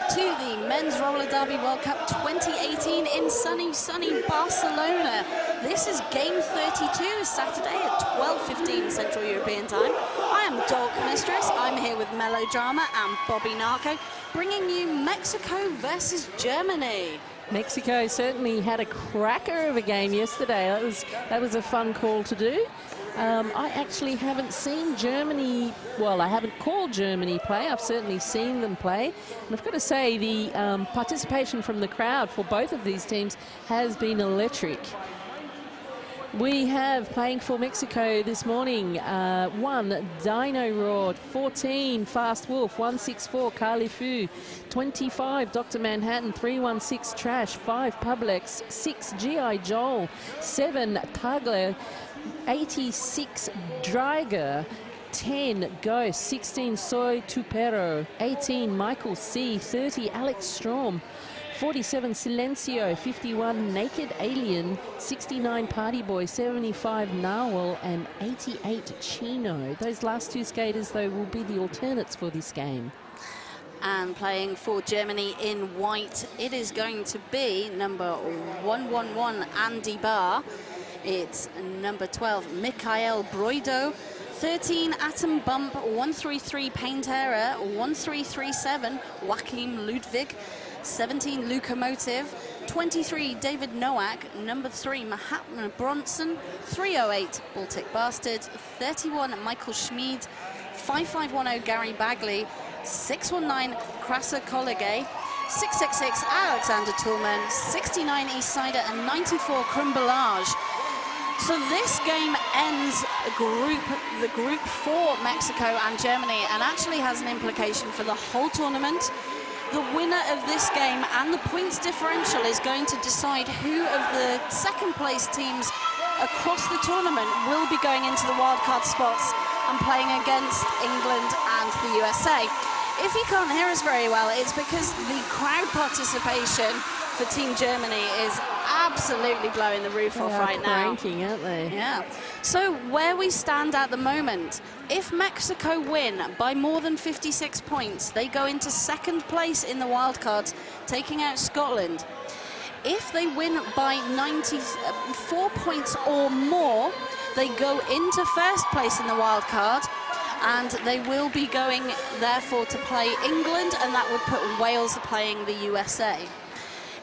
to the Men's Roller Derby World Cup 2018 in sunny Barcelona. This is game 32, Saturday at 12:15 Central European Time. I am Dork Mistress. I'm here with Melodrama and Bobby Narco, bringing you Mexico versus Germany. Mexico certainly had a cracker of a game yesterday. That was a fun call to do. I actually haven't seen Germany, well, I haven't called Germany play. I've certainly seen them play. And I've got to say the participation from the crowd for both of these teams has been electric. We have, playing for Mexico this morning, 1 Dino Roar, 14 Fast Wolf, 164 Carlifu, 25 Dr. Manhattan, 316 Trash, 5 Publix, 6 G.I. Joel, 7 Tagler, 86 Dryger, 10 Ghost, 16 Soy Tupero, 18 Michael C, 30 Alex Strom, 47 Silencio, 51 Naked Alien, 69 Party Boy, 75 Narwhal, and 88 Chino. Those last two skaters, though, will be the alternates for this game. And playing for Germany in white, it is going to be number 111 Andy Barr. It's number 12 Mikhail Broido, 13 Atom Bump, 133 Paint Error, 1337 Joachim Ludwig, 17 Locomotive, 23 David Nowak, number 3 Mahatma Bronson, 308 Baltic Bastard, 31 Michael Schmid, 5510 Gary Bagley, 619 Krasa Kollegay, 666 Alexander Toolman, 69 Eastsider, and 94 Crumbolage. So this game ends the group for Mexico and Germany, and actually has an implication for the whole tournament. The winner of this game and the points differential is going to decide who of the second place teams across the tournament will be going into the wildcard spots and playing against England and the USA. If you can't hear us very well, it's because the crowd participation for Team Germany is absolutely blowing the roof off right now. Cranking, aren't they? Yeah. So where we stand at the moment, if Mexico win by more than 56 points, they go into second place in the wildcards, taking out Scotland. If they win by 94 points or more, they go into first place in the wildcard, and they will be going, therefore, to play England, and that would put Wales playing the USA.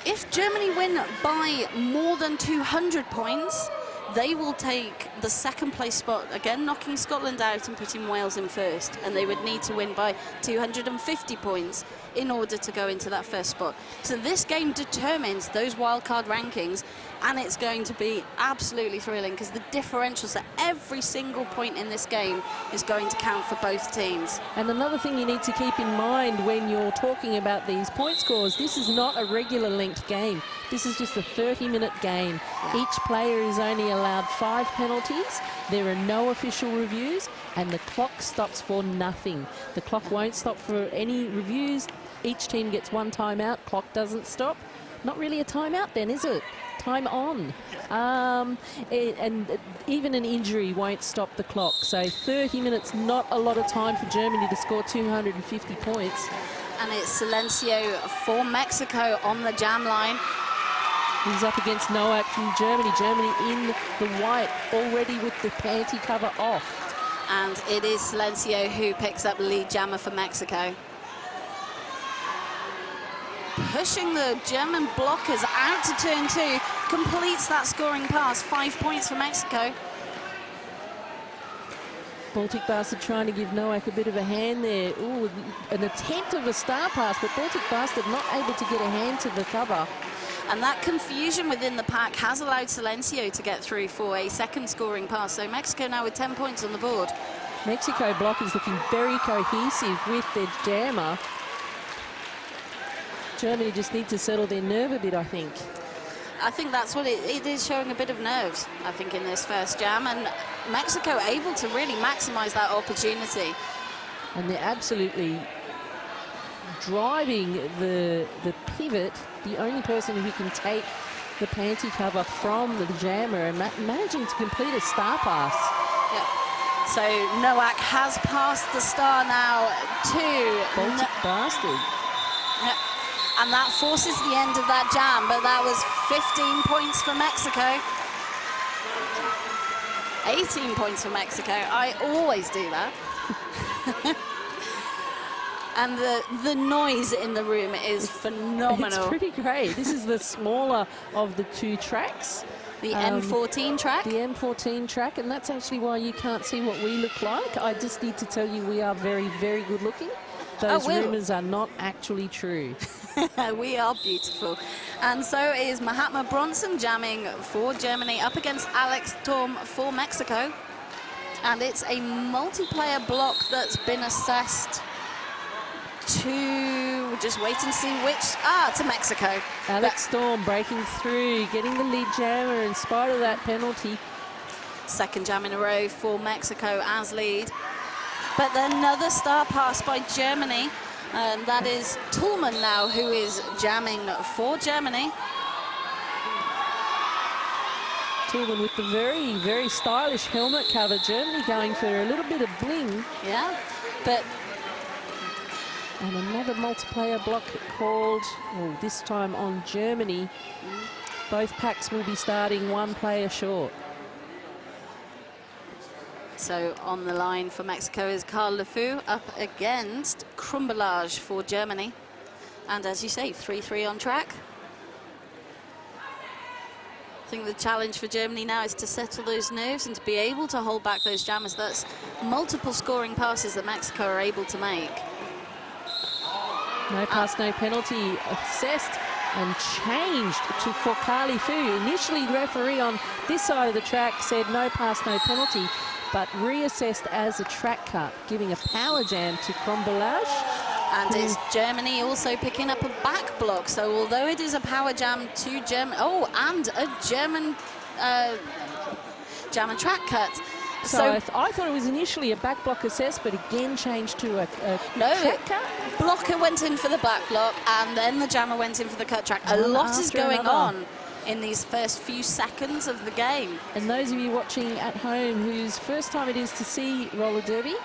If Germany win by more than 200 points, they will take the second place spot, again knocking Scotland out and putting Wales in first, and they would need to win by 250 points in order to go into that first spot. So this game determines those wildcard rankings, and it's going to be absolutely thrilling because the differentials at every single point in this game is going to count for both teams. And another thing you need to keep in mind when you're talking about these point scores, this is not a regular length game. This is just a 30-minute game. Each player is only allowed 5 penalties. There are no official reviews, and the clock stops for nothing. The clock won't stop for any reviews. Each team gets 1 timeout. Clock doesn't stop. Not really a timeout then, is it? Time on. And even an injury won't stop the clock. So 30 minutes, not a lot of time for Germany to score 250 points. And it's Silencio for Mexico on the jam line. He's up against Nowak from Germany. Germany in the white, already with the panty cover off. And it is Silencio who picks up lead jammer for Mexico. Pushing the German blockers out to turn 2, completes that scoring pass, 5 points for Mexico. Baltic Bastard trying to give Nowak a bit of a hand there. Ooh, an attempt of a star pass, but Baltic Bastard not able to get a hand to the cover. And that confusion within the pack has allowed Silencio to get through for a second scoring pass. So Mexico now with 10 points on the board. Mexico blockers looking very cohesive with their jammer. Germany just need to settle their nerve a bit, I think. I think that's what it is, showing a bit of nerves, I think, in this first jam. And Mexico able to really maximize that opportunity. And they're absolutely driving the pivot, the only person who can take the panty cover from the jammer and managing to complete a star pass. Yep. So Nowak has passed the star now to Baltic Bastard. Yep. And that forces the end of that jam, but that was 15 points for Mexico. 18 points for Mexico. I always do that. And the noise in the room is phenomenal. It's pretty great. This is the smaller of the two tracks. The M14 track? The M14 track, and that's actually why you can't see what we look like. I just need to tell you we are very, very good looking. Those rumours are not actually true. We are beautiful. And so is Mahatma Bronson jamming for Germany up against Alex Torm for Mexico. And it's a multiplayer block that's been assessed to, just wait and see which, to Mexico. Alex Storm breaking through, getting the lead jammer in spite of that penalty. Second jam in a row for Mexico as lead. But another star pass by Germany, and that is Tullman now, who is jamming for Germany. Tullman with the very, very stylish helmet cover. Germany going for a little bit of bling. Yeah, but... And another multiplayer block called, well, this time on Germany. Both packs will be starting one player short. So on the line for Mexico is Carl Lefou up against Krumbalage for Germany. And as you say, 3-3 on track. I think the challenge for Germany now is to settle those nerves and to be able to hold back those jammers. That's multiple scoring passes that Mexico are able to make. No pass, no penalty assessed and changed for Carl Lefou. Initially, the referee on this side of the track said no pass, no penalty, but reassessed as a track cut, giving a power jam to Krumbalage. And it's Germany also picking up a back block. So although it is a power jam to Germany, and a German jam and track cut. So I thought it was initially a back block assessed, but again changed to a track cut. Blocker went in for the back block, and then the jammer went in for the cut track. A lot is going on in these first few seconds of the game. And those of you watching at home whose first time it is to see roller derby,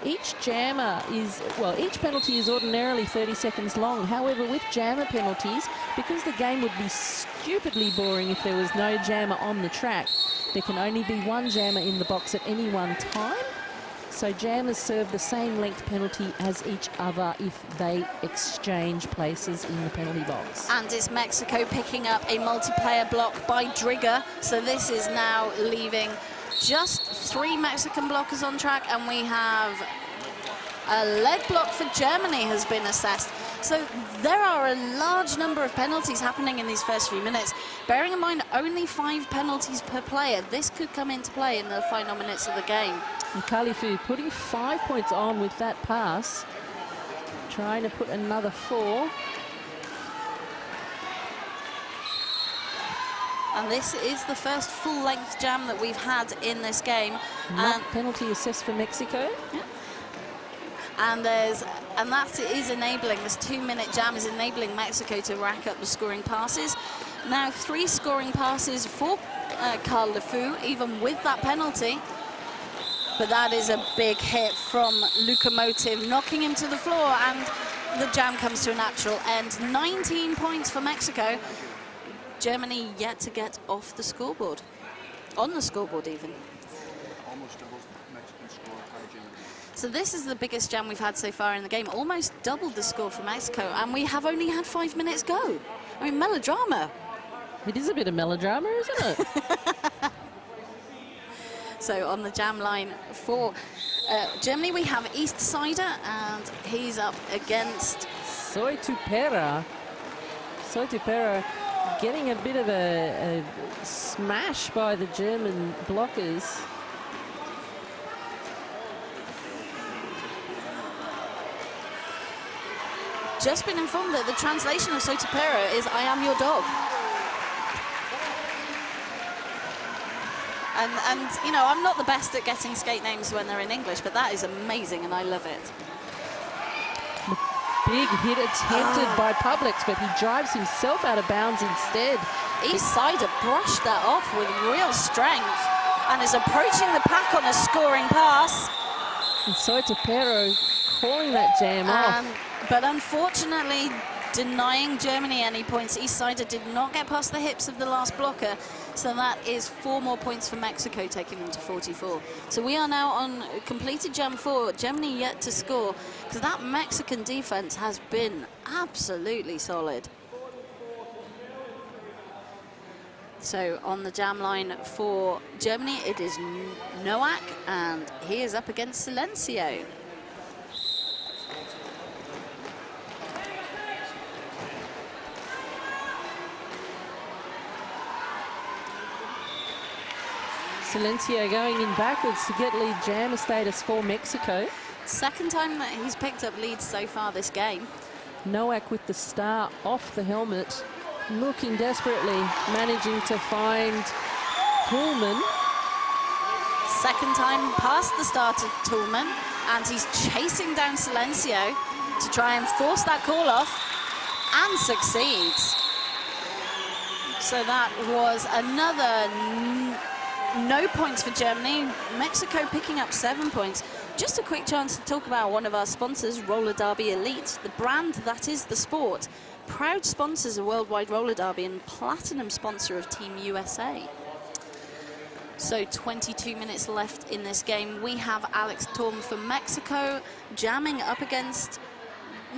each jammer is, well, each penalty is ordinarily 30 seconds long. However, with jammer penalties, because the game would be stupidly boring if there was no jammer on the track, there can only be one jammer in the box at any one time. So jammers serve the same length penalty as each other if they exchange places in the penalty box. And it's Mexico picking up a multiplayer block by Drigger. So this is now leaving just 3 Mexican blockers on track, and we have a lead block for Germany has been assessed. So there are a large number of penalties happening in these first few minutes. Bearing in mind only 5 penalties per player, this could come into play in the final minutes of the game. And Carl Lefou putting 5 points on with that pass, trying to put another 4. And this is the first full-length jam that we've had in this game. And penalty assessed for Mexico. Yeah. And that is enabling, this 2-minute jam is enabling Mexico to rack up the scoring passes. Now 3 scoring passes for Carl Lefou, even with that penalty. But that is a big hit from Locomotive, knocking him to the floor, and the jam comes to a natural end. 19 points for Mexico. Germany yet to get off the scoreboard, on the scoreboard even. Almost double Mexican score by Germany. So this is the biggest jam we've had so far in the game, almost doubled the score for Mexico, and we have only had 5 minutes go. I mean, melodrama. It is a bit of melodrama, isn't it? So on the jam line for Germany, we have East Sider, and he's up against Soitupera. Soitupera getting a bit of a smash by the German blockers. Just been informed that the translation of Soitupera is "I am your dog." And you know, I'm not the best at getting skate names when they're in English, but that is amazing, and I love it. Big hit attempted by Publix, but he drives himself out of bounds instead. East Sider brushed that off with real strength and is approaching the pack on a scoring pass. And Soitupera calling that jam off. But unfortunately, denying Germany any points. Eastsider did not get past the hips of the last blocker, so that is 4 more points for Mexico, taking them to 44. So we are now on completed jam 4. Germany yet to score, because that Mexican defense has been absolutely solid. So on the jam line for Germany, it is Nowak, and he is up against Silencio. Silencio going in backwards to get lead jammer status for Mexico. Second time that he's picked up leads so far this game. Nowak with the star off the helmet, looking desperately, managing to find Pullman. Second time past the start of Toolman, and he's chasing down Silencio to try and force that call off, and succeeds. So that was another no points for Germany. Mexico picking up 7 points. Just a quick chance to talk about one of our sponsors, Roller Derby Elite, the brand that is the sport. Proud sponsors of Worldwide Roller Derby and platinum sponsor of Team USA. So 22 minutes left in this game. We have Alex Torm for Mexico jamming up against,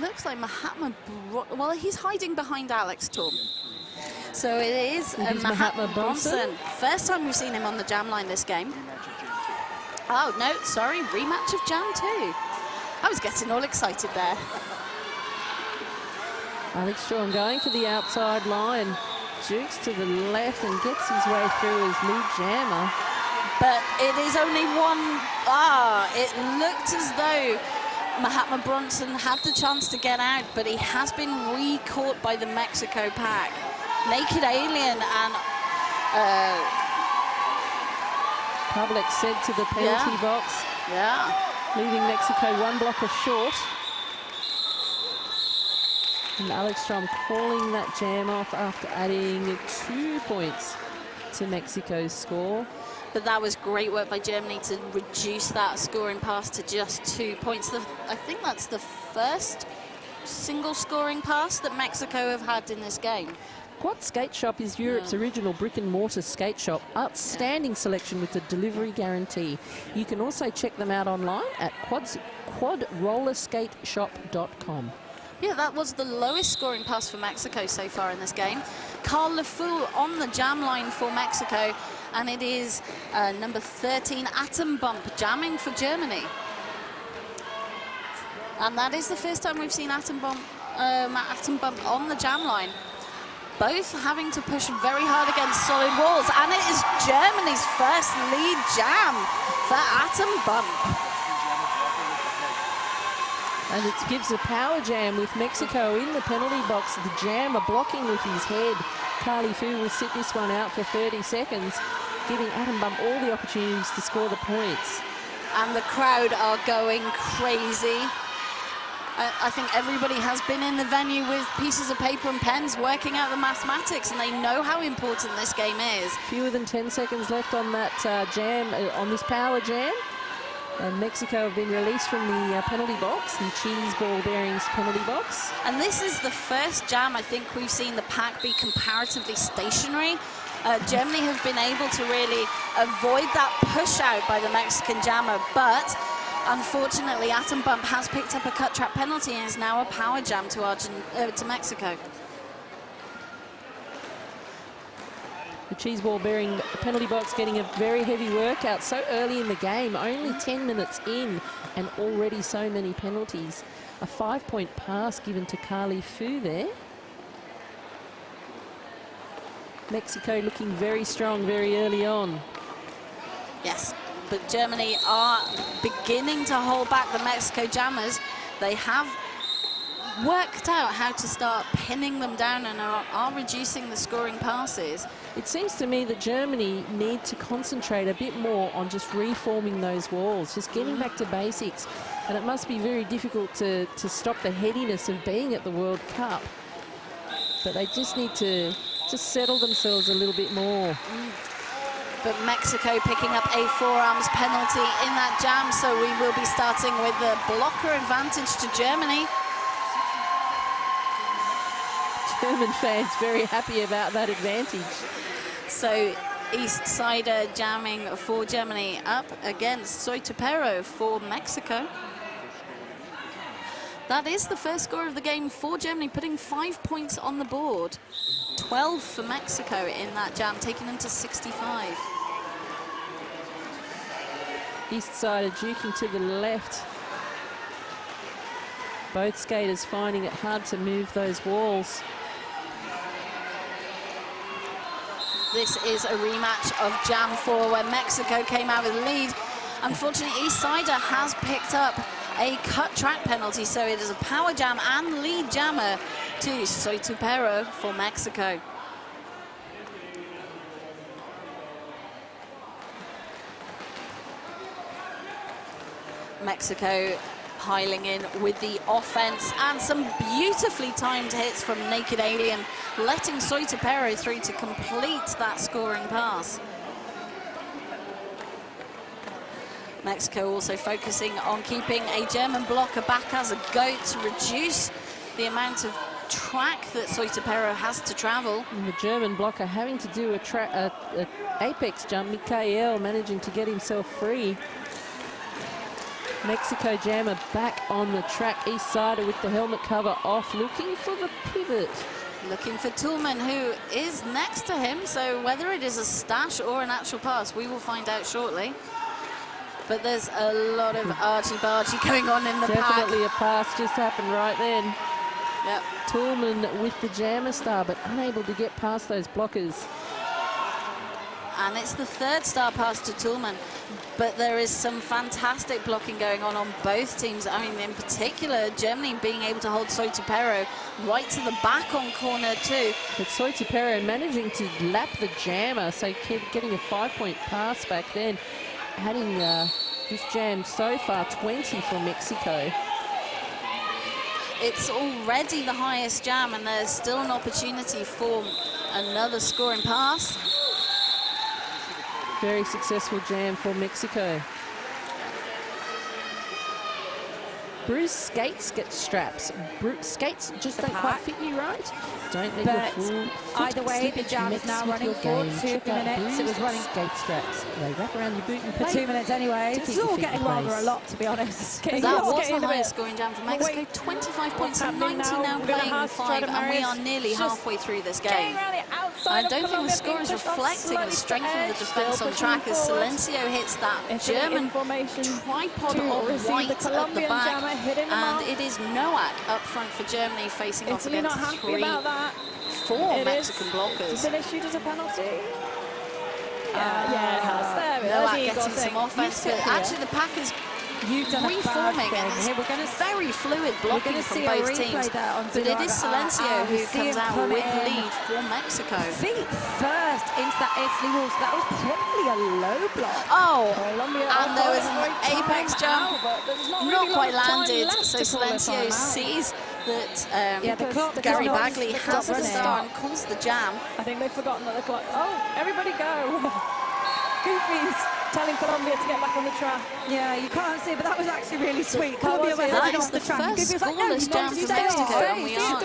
looks like Mahatma, well, he's hiding behind Alex Torm. So it is Mahatma Bronson. First time we've seen him on the jam line this game. Oh, no, sorry, rematch of Jam 2. I was getting all excited there. Alex Storm going for the outside line. Jukes to the left and gets his way through his lead jammer. But it is only one. It looked as though Mahatma Bronson had the chance to get out, but he has been re-caught by the Mexico pack. Naked Alien and Public sent to the penalty box. Yeah. Leaving Mexico 1 blocker short. And Alex Strom calling that jam off after adding 2 points to Mexico's score. But that was great work by Germany to reduce that scoring pass to just 2 points. I think that's the first single scoring pass that Mexico have had in this game. Quad Skate Shop is Europe's original brick and mortar skate shop. Outstanding selection with a delivery guarantee. You can also check them out online at quadrollerskateshop.com. Yeah, that was the lowest scoring pass for Mexico so far in this game. Carl Lefou on the jam line for Mexico, and it is number 13, Atom Bump, jamming for Germany. And that is the first time we've seen Atom Bump on the jam line. Both having to push very hard against solid walls, and it is Germany's first lead jam for Atom Bump. And it gives a power jam with Mexico in the penalty box. The jammer blocking with his head. Carly Fu will sit this one out for 30 seconds, giving Atom Bump all the opportunities to score the points. And the crowd are going crazy. I think everybody has been in the venue with pieces of paper and pens working out the mathematics, and they know how important this game is. Fewer than 10 seconds left on that jam, on this power jam. And Mexico have been released from the penalty box, the cheese ball bearings penalty box. And this is the first jam I think we've seen the pack be comparatively stationary. Germany have been able to really avoid that push out by the Mexican jammer, but unfortunately, Atom Bump has picked up a cut trap penalty and is now a power jam to Mexico. The cheese ball bearing penalty box getting a very heavy workout so early in the game, only 10 minutes in and already so many penalties. A 5-point pass given to Carly Fu there. Mexico looking very strong very early on. Yes. But Germany are beginning to hold back the Mexico jammers. They have worked out how to start pinning them down and are reducing the scoring passes. It seems to me that Germany need to concentrate a bit more on just reforming those walls, just getting back to basics. And it must be very difficult to stop the headiness of being at the World Cup. But they just need to just settle themselves a little bit more. But Mexico picking up a forearms penalty in that jam, so we will be starting with the blocker advantage to Germany. German fans very happy about that advantage. So East Sider jamming for Germany up against Soitapero for Mexico. That is the first score of the game for Germany, putting 5 points on the board. 12 for Mexico in that jam, taking them to 65. East Sider juking to the left. Both skaters finding it hard to move those walls. This is a rematch of Jam 4 where Mexico came out with the lead. Unfortunately, East Sider has picked up a cut track penalty, so it is a power jam and lead jammer to Soitapero for Mexico. Mexico piling in with the offense and some beautifully timed hits from Naked Alien, letting Soitapero through to complete that scoring pass. Mexico also focusing on keeping a German blocker back as a goat to reduce the amount of track that Soitapero has to travel. And the German blocker having to do a apex jump. Mikael managing to get himself free. Mexico jammer back on the track. East Sider with the helmet cover off, looking for the pivot. Looking for Toolman, who is next to him, so whether it is a stash or an actual pass, we will find out shortly. But there's a lot of argy-bargy going on in the pack. Definitely a pass just happened right then. Yep. Toolman with the jammer star, but unable to get past those blockers. And it's the third star pass to Toolman. But there is some fantastic blocking going on both teams. I mean, in particular, Germany being able to hold Soitapero right to the back on corner 2. But Soitapero managing to lap the jammer, so getting a 5-point pass back then. Adding this jam so far 20 for Mexico. It's already the highest jam, and there's still an opportunity for another scoring pass. Very successful jam for Mexico. Bruce skates get straps. Skates just don't quite fit you right. Don't let your full either way, the jam is now running for 2 minutes. It was running skate straps. They wrap around your boot and for 2 minutes anyway. It's all getting rather a lot, to be honest. That was the highest scoring jam for Mexico. 25 points and 90 now playing 5, and we are nearly halfway through this game. I don't think the score is reflecting the strength of the defense on track as Silencio hits that German tripod of white at the back. And it is Nowak up front for Germany, facing off against 4 Mexican blockers. Did they shoot as a penalty? Yeah, it has. There it is. Nowak getting some offense, but actually the pack is reforming, and it's very fluid blocking from both teams. But it is Silencio who comes out with the lead for Mexico. Feet first into that Italy wall, so that was probably a low block. Oh, and there was an apex jump, not quite landed, so Silencio sees that Gary Bagley has the star and calls the jam. I think they've forgotten that the clock. Oh, everybody go. Goofy's telling Colombia to get back on the track. Yeah, you can't see, but that was actually really sweet. Colombia went off the track. That is the first scoreless jam for Mexico, and we are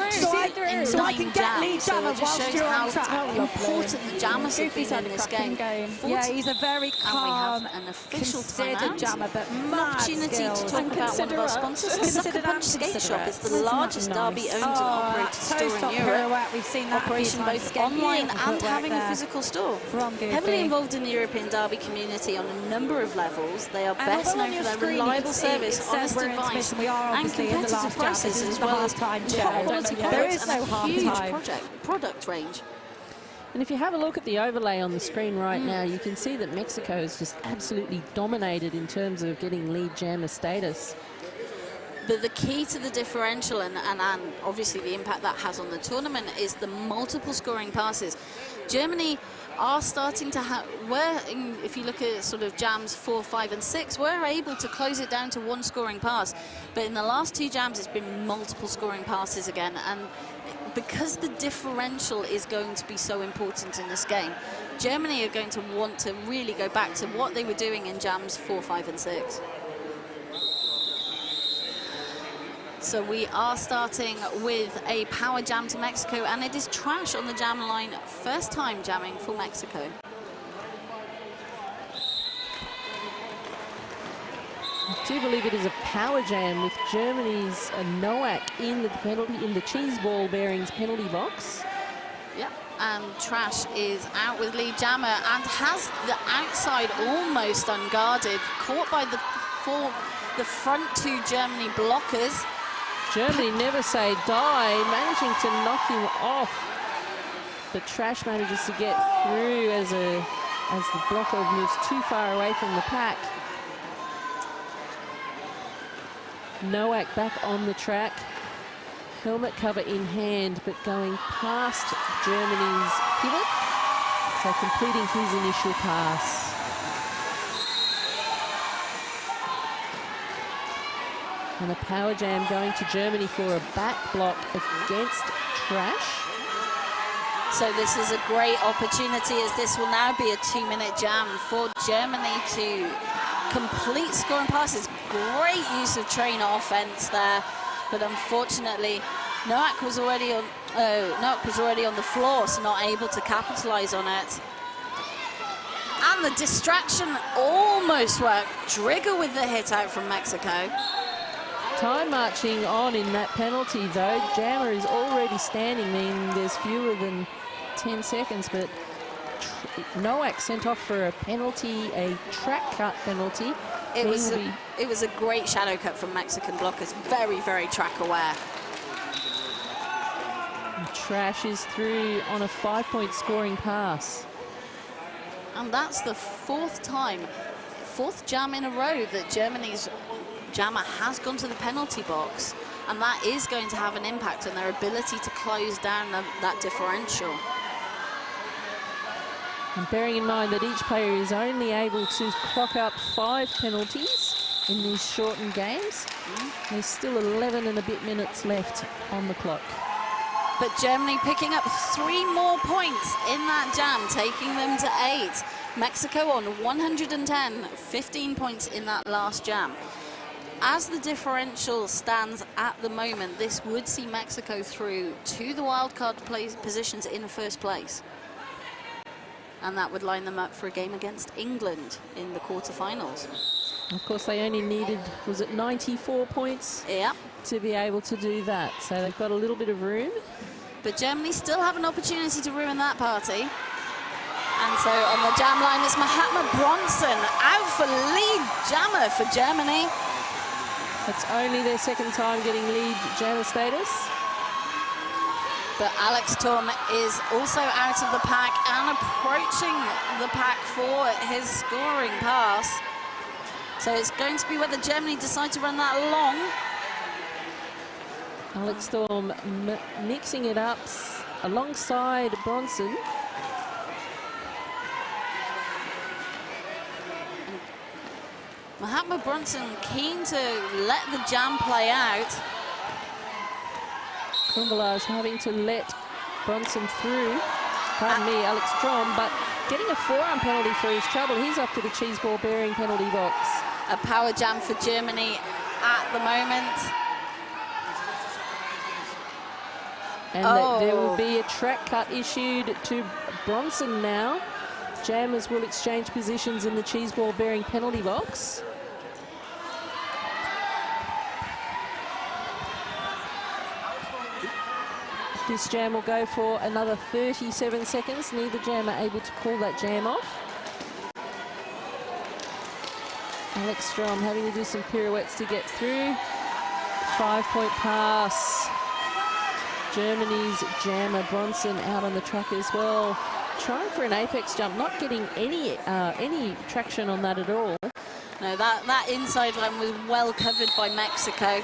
in 9 jams, so it just shows how important the jammers have been in this game. Yeah, he's a very calm, and we have an official considered jammer, but an opportunity to talk about one of our sponsors. Sucker Punch Skate Shop is the largest Derby-owned and operated store in Europe, We've seen that operating both online and having a physical store. Heavily involved in the European Derby community on a number of levels, they are best known for their reliable service, honest advice, and competitive prices, as well as top-quality products and a huge product range. And if you have a look at the overlay on the screen right now, you can see that Mexico is just absolutely dominated in terms of getting lead jammer status. But the key to the differential and obviously the impact that has on the tournament is the multiple scoring passes. Germany are starting to have, if you look at sort of jams 4, 5 and 6, we're able to close it down to 1 scoring pass. But in the last 2 jams, it's been multiple scoring passes again. And because the differential is going to be so important in this game, Germany are going to want to really go back to what they were doing in jams 4, 5 and 6. So we are starting with a power jam to Mexico, and it is Trash on the jam line, first time jamming for Mexico. I do believe it is a power jam with Germany's Nowak in the cheese ball bearings penalty box. Yep, and Trash is out with lead jammer and has the outside almost unguarded, caught by the front two Germany blockers. Germany never say die, managing to knock him off. But Trash manages to get through as the blocker moves too far away from the pack. Nowak back on the track, helmet cover in hand, but going past Germany's pivot, so completing his initial pass. And a power jam going to Germany for a back block against Trash. So this is a great opportunity, as this will now be a 2-minute jam for Germany to complete scoring passes. Great use of train offense there, but unfortunately Nowak was already on the floor, so not able to capitalize on it. And the distraction almost worked. Drigger with the hit out from Mexico. Time marching on in that penalty though. Jammer is already standing, meaning there's fewer than 10 seconds, but Nowak sent off for a penalty, a track cut penalty. It was a great shadow cut from Mexican blockers, very, very track aware. Trash is through on a 5-point scoring pass. And that's the fourth jam in a row that Germany's jammer has gone to the penalty box, and that is going to have an impact on their ability to close down that differential. And bearing in mind that each player is only able to clock up 5 penalties in these shortened games, there's still 11 and a bit minutes left on the clock. But Germany picking up 3 more points in that jam, taking them to 8. Mexico on 110, 15 points in that last jam. As the differential stands at the moment, this would see Mexico through to the wildcard positions in first place. And that would line them up for a game against England in the quarterfinals. Of course, they only needed, was it 94 points? Yeah. To be able to do that. So they've got a little bit of room. But Germany still have an opportunity to ruin that party. And so on the jam line, it's Mahatma Bronson out for lead jammer for Germany. It's only their second time getting lead jammer status. But Alex Thom is also out of the pack and approaching the pack for his scoring pass. So it's going to be whether Germany decide to run that long. Alex Thom mixing it up alongside Bronson. Mahatma Bronson keen to let the jam play out. Kumbalage having to let Bronson through. Pardon me, Alex Thom, but getting a forearm penalty for his trouble. He's off to the cheese ball bearing penalty box. A power jam for Germany at the moment. And there will be a track cut issued to Bronson now. Jammers will exchange positions in the cheese ball bearing penalty box. This jam will go for another 37 seconds. Neither jammer able to call that jam off. Alex Thom having to do some pirouettes to get through. 5-point pass. Germany's jammer Bronson out on the track as well. Trying for an apex jump, not getting any traction on that at all. No, that inside line was well covered by Mexico.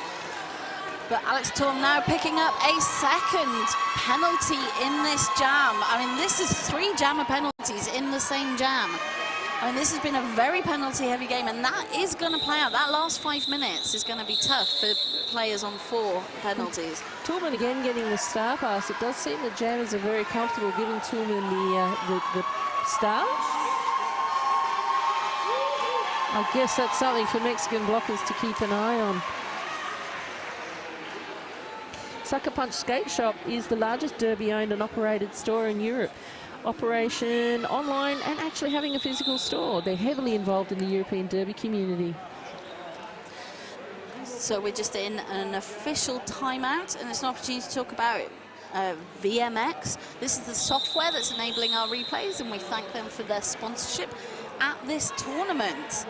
But Alex Thom now picking up a second penalty in this jam. I mean, this is 3 jammer penalties in the same jam. I mean, this has been a very penalty-heavy game, and that is going to play out. That last 5 minutes is going to be tough for players on 4 penalties. Toulmin again getting the star pass. It does seem that jammers are very comfortable giving Toulmin the star. I guess that's something for Mexican blockers to keep an eye on. Sucker Punch Skate Shop is the largest derby-owned and operated store in Europe. Operation online and actually having a physical store. They're heavily involved in the European derby community. So we're just in an official timeout, and it's an opportunity to talk about VMX. This is the software that's enabling our replays, and we thank them for their sponsorship at this tournament.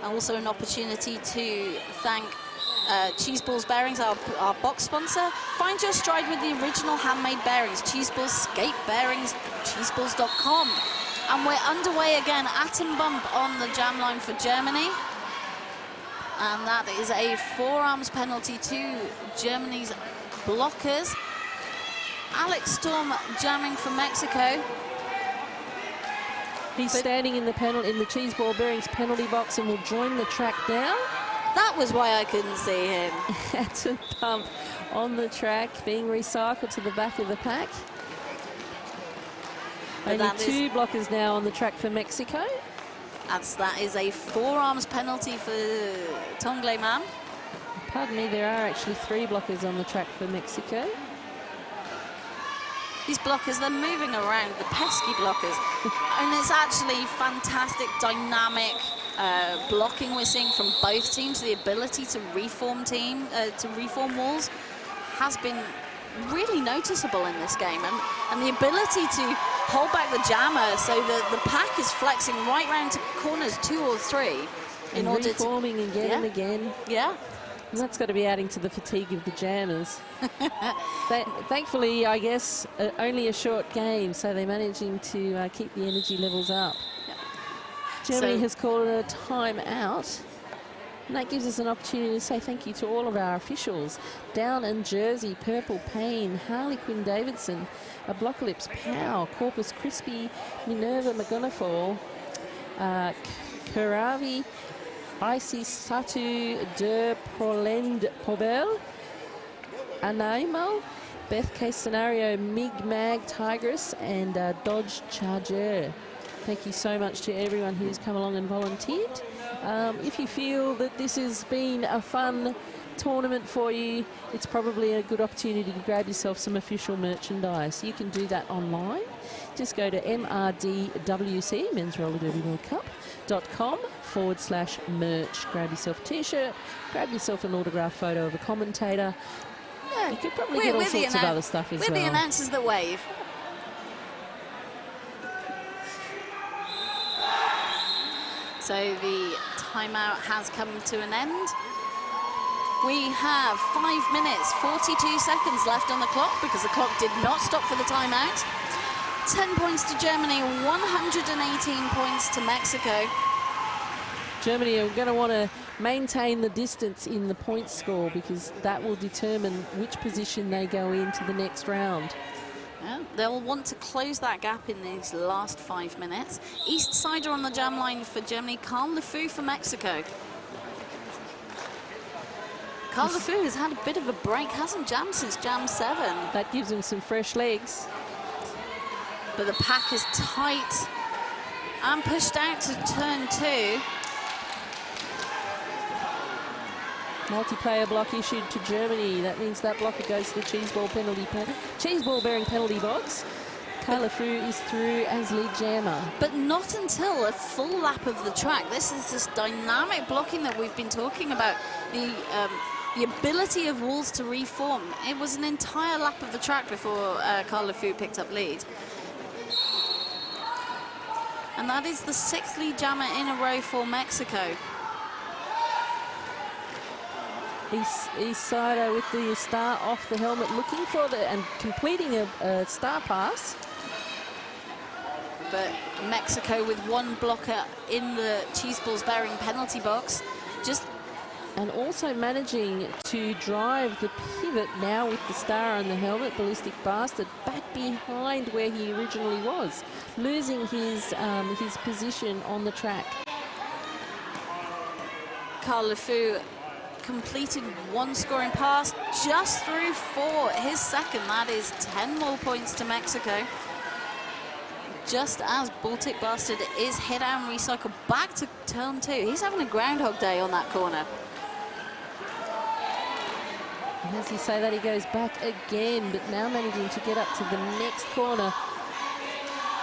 Also an opportunity to thank Cheese Balls Bearings, our box sponsor. Find your stride with the original handmade bearings. Cheese Balls skate bearings, cheeseballs.com. And we're underway again, atom bump on the jam line for Germany. And that is a forearms penalty to Germany's blockers. Alex Storm jamming for Mexico. He's standing in the Cheese Ball Bearings penalty box and will join the track now. That was why I couldn't see him. Atom bump on the track, being recycled to the back of the pack. Only two blockers now on the track for Mexico. That is a forearms penalty for Tonglé Man. Pardon me, there are actually three blockers on the track for Mexico. These blockers, they're moving around, the pesky blockers. And it's actually fantastic, dynamic blocking we're seeing from both teams. The ability to reform walls has been really noticeable in this game. And the ability to hold back the jammer so that the pack is flexing right round to corners 2 or 3 in order reforming to... again and again. Yeah. And that's got to be adding to the fatigue of the jammers. Thankfully, I guess, only a short game, so they're managing to keep the energy levels up. Yeah. Germany has called a timeout. And that gives us an opportunity to say thank you to all of our officials. Down in Jersey, Purple Pain, Harley Quinn Davidson, Blocklips Pow, Corpus Crispy, Minerva McGonifall, Kuravi, Icy Satu de Prolend Pobel, Anaimo, Beth Case Scenario, Mig Mag Tigress, and Dodge Charger. Thank you so much to everyone who's come along and volunteered. If you feel that this has been a fun tournament for you, it's probably a good opportunity to grab yourself some official merchandise. You can do that online. Just go to MRDWC, Men's Roller Derby World Cup.com/merch. Grab yourself a t-shirt, grab yourself an autographed photo of a commentator. Yeah, you could probably get all sorts of other stuff as well. We're the announcers that wave. So the timeout has come to an end. We have 5 minutes, 42 seconds left on the clock because the clock did not stop for the timeout. 10 points to Germany, 118 points to Mexico. Germany are going to want to maintain the distance in the point score because that will determine which position they go into the next round. Yeah, they'll want to close that gap in these last 5 minutes. East Sider on the jam line for Germany, Carl LeFou for Mexico. Carl LeFou has had a bit of a break, hasn't jammed since jam 7. That gives him some fresh legs. But the pack is tight and pushed out to turn 2. Multiplayer block issued to Germany. That means that blocker goes to the cheese ball bearing penalty box. Carl LeFou is through as lead jammer. But not until a full lap of the track. This is this dynamic blocking that we've been talking about. The ability of walls to reform. It was an entire lap of the track before Carl LeFou picked up lead. And that is the 6th lead jammer in a row for Mexico. East Sider with the star off the helmet, looking for and completing a star pass. But Mexico with one blocker in the cheese balls bearing penalty box. And also managing to drive the pivot now with the star on the helmet, Ballistic Bastard, back behind where he originally was, losing his position on the track. Carl LeFou completed one scoring pass just through 4, his second. That is 10 more points to Mexico. Just as Baltic Bastard is hit and recycled back to turn 2. He's having a Groundhog Day on that corner. And as you say that, he goes back again, but now managing to get up to the next corner.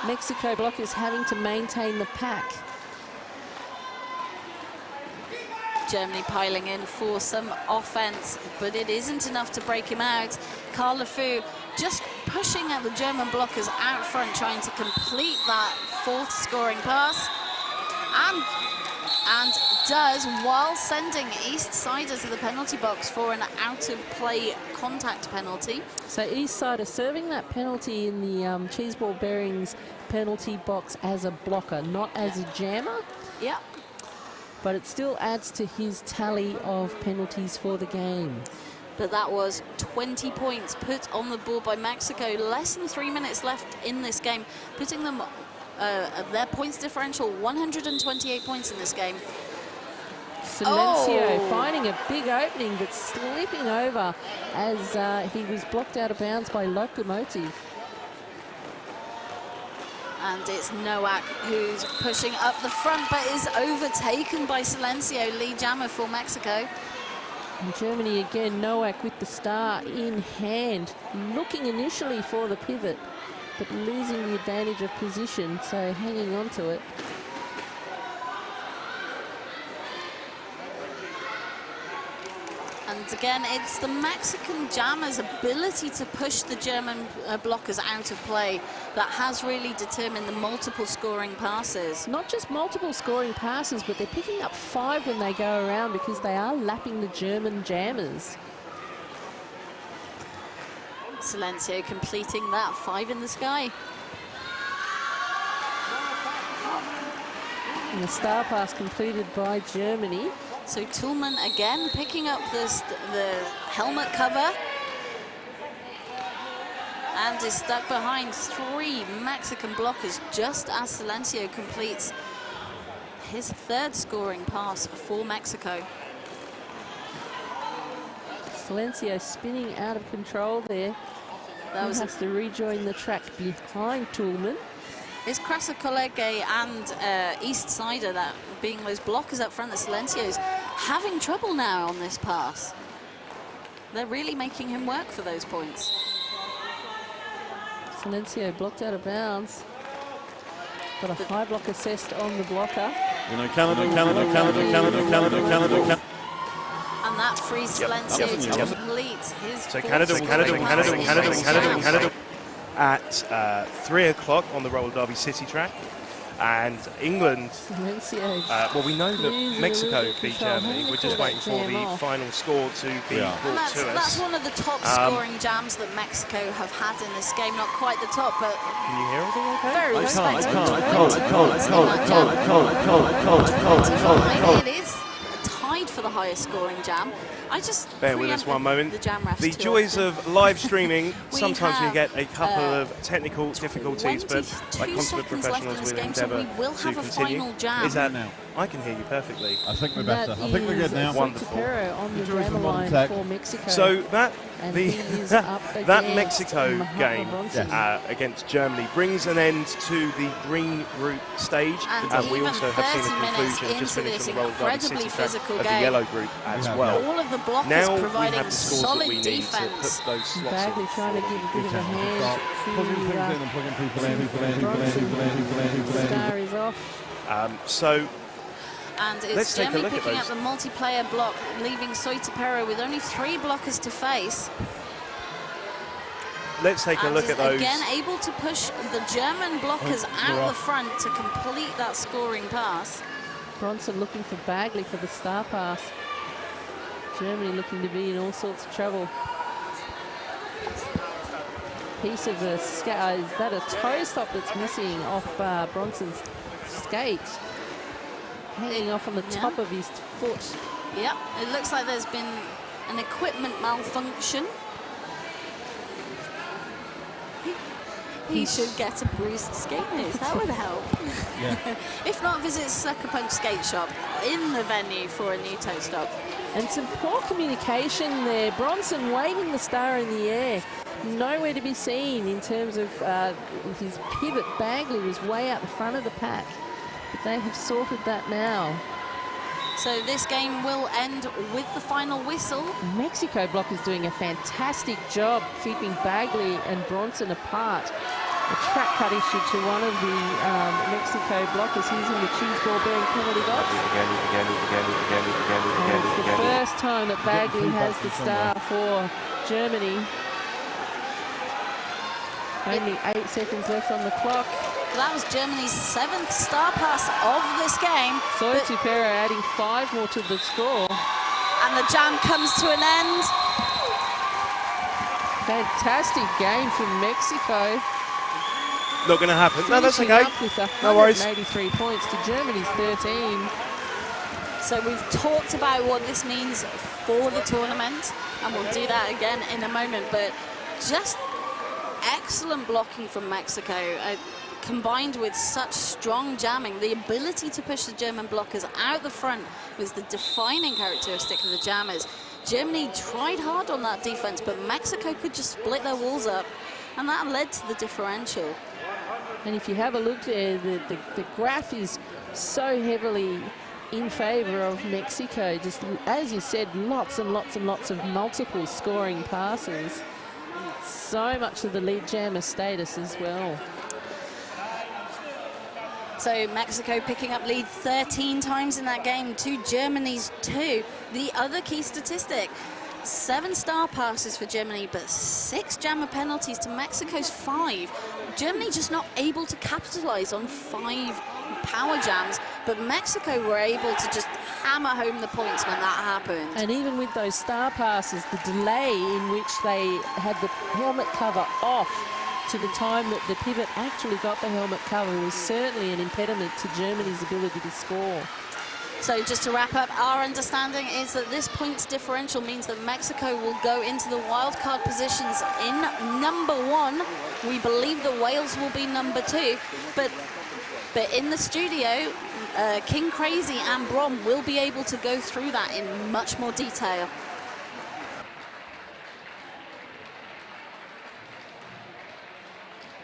Mexico block is having to maintain the pack. Germany piling in for some offense, but it isn't enough to break him out. Karl Lefou just pushing at the German blockers out front, trying to complete that fourth scoring pass. And does, while sending East Sider to the penalty box for an out-of-play contact penalty. So East Sider serving that penalty in the cheeseball bearings penalty box as a blocker, not as a jammer. Yeah. But it still adds to his tally of penalties for the game. But that was 20 points put on the board by Mexico. Less than 3 minutes left in this game, putting them their points differential 128 points in this game. Silencio finding a big opening, but slipping over as he was blocked out of bounds by Locomotive. And it's Nowak who's pushing up the front, but is overtaken by Silencio, lead jammer for Mexico. And Germany again, Nowak with the star in hand, looking initially for the pivot, but losing the advantage of position, so hanging on to it. And again, it's the Mexican jammer's ability to push the German blockers out of play that has really determined the multiple scoring passes. Not just multiple scoring passes, but they're picking up 5 when they go around because they are lapping the German jammers. Silencio completing that 5 in the sky. And the star pass completed by Germany. So Tullman again picking up the helmet cover and is stuck behind 3 Mexican blockers just as Silencio completes his 3rd scoring pass for Mexico. Silencio spinning out of control there. That was has to rejoin the track behind Tullman. Is Krasa-College and East Sider, that being those blockers up front, the Silencio's having trouble now on this pass. They're really making him work for those points. Silencio blocked out of bounds. Got a high block assessed on the blocker. You know, Canada. And that frees Silencio to complete his So Canada at 3 o'clock on the Roller Derby City track. And England, well, we know that Mexico beat Germany. We're just waiting for the final score to be brought to us. That's one of the top scoring jams that Mexico have had in this game. Not quite the top, but can you hear everything okay? Very respectable. It is tied for the highest scoring jam. I just bear with us one moment. The joys of live streaming. Sometimes we get a couple of technical difficulties, but like consummate professionals, we'll endeavour to continue. Is that now? I can hear you perfectly. I think we're better. I think we're good now. Wonderful. On the jammer line for Mexico. So that Mexico game against Germany brings an end to the green group stage, and we also have seen a conclusion just finished on the Roller Derby City track of the yellow group as well. All of the blockers now providing we have the scores that we solid need defense. to put those slots Bagley in. trying to give a bit of a hand to Star is off. So and it's Germany picking up the multiplayer block, leaving Soitapero with only 3 blockers to face. Let's take a look at those. Again, able to push the German blockers out the front to complete that scoring pass. Bronson looking for Bagley for the star pass. Germany looking to be in all sorts of trouble. Piece of a skate. Is that a toe stop that's missing off Bronson's skate? Hanging off on the top of his foot. Yep, it looks like there's been an equipment malfunction. He should get a bruised skate nose, that would help. Yeah. If not, visit Sucker Punch Skate Shop in the venue for a new toe stop. And some poor communication there. Bronson waving the star in the air. Nowhere to be seen in terms of his pivot. Bagley was way out the front of the pack. But they have sorted that now. So this game will end with the final whistle. Mexico block is doing a fantastic job keeping Bagley and Bronson apart. A track cut issue to one of the Mexico blockers. He's in the cheese ball bearing penalty box. And it's the first time that Bagley has the star for Germany. Only 8 seconds left on the clock. That was Germany's 7th star pass of this game. So Tupera adding 5 more to the score. And the jam comes to an end. Fantastic game from Mexico. Not going to happen. No, that's Finishing okay. up with No worries. 183 points to Germany's 13. So we've talked about what this means for the tournament, and we'll do that again in a moment, but just excellent blocking from Mexico, combined with such strong jamming. The ability to push the German blockers out the front was the defining characteristic of the jammers. Germany tried hard on that defense, but Mexico could just split their walls up, and that led to the differential. And if you have a look there, the graph is so heavily in favour of Mexico. Just as you said, lots and lots and lots of multiple scoring passes. So much of the lead jammer status as well. So Mexico picking up lead 13 times in that game to Germany's 2. The other key statistic, 7 star passes for Germany, but 6 jammer penalties to Mexico's 5. Germany just not able to capitalize on 5 power jams, but Mexico were able to just hammer home the points when that happened. And even with those star passes, the delay in which they had the helmet cover off to the time that the pivot actually got the helmet cover was certainly an impediment to Germany's ability to score. So just to wrap up, our understanding is that this points differential means that Mexico will go into the wildcard positions in number 1. We believe that Wales will be number 2, but in the studio, King Crazy and Brom will be able to go through that in much more detail.